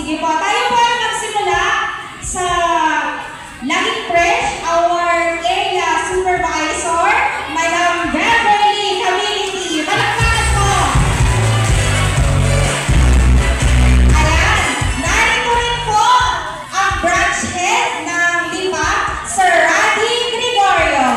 Sige po, tayo po ang magsimula sa Laging Fresh, our area supervisor, Madam Beverly Community. Palakpakan po! Ayan, narito rin po ang branch head ng Lipa, Sir Radi Gregorio.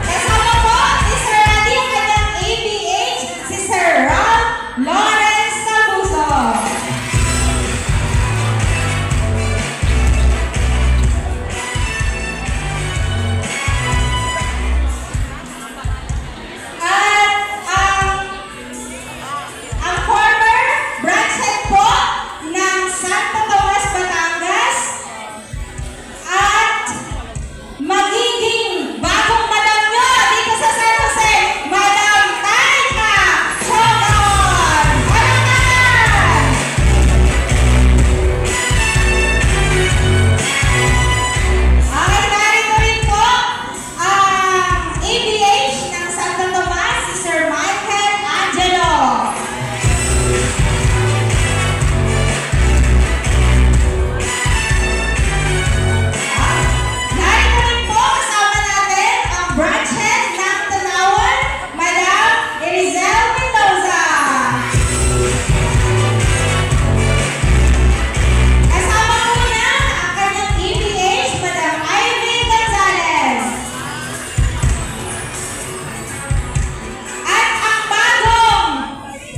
Kasama po si Sir Radi ang kanyang ABH, si Sir Rob Lawrence Tabuso. Ang former branch head po ng Santo Tomas, Batangas at magiging bagong madam nyo dito sa San Jose, Madam Taika Chogon! Palakpakan! Okay, narito rin po ang ABH ng Santo Tomas, si Sir Michael Angelo. Narito rin po kasama natin ang branch head ng Tanawan, Madam Erizel Mendoza. Kasama po niya ang kanyang EPH, Madam Ivy Gonzalez. At ang bagong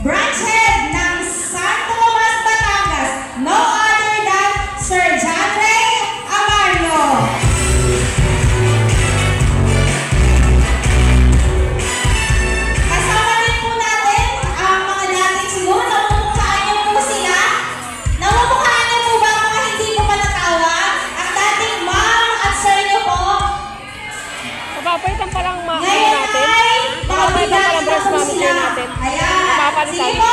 branch head ng Santo Tomas, Batangas, no other than Sir John Ray Amario. Kasama rin po natin ang mga dating siguro namumukhaan niyo po sila. Namumukhaan niyo po ba ang mga hindi po pa natawag? Ang dating ma'am at sir niyo po. Mapapalitan pa lang Ngayon natin. ay Mapapalitan pa lang mabigat branch na po manager sila. natin. Ayan. Mapapalitan. Sige po,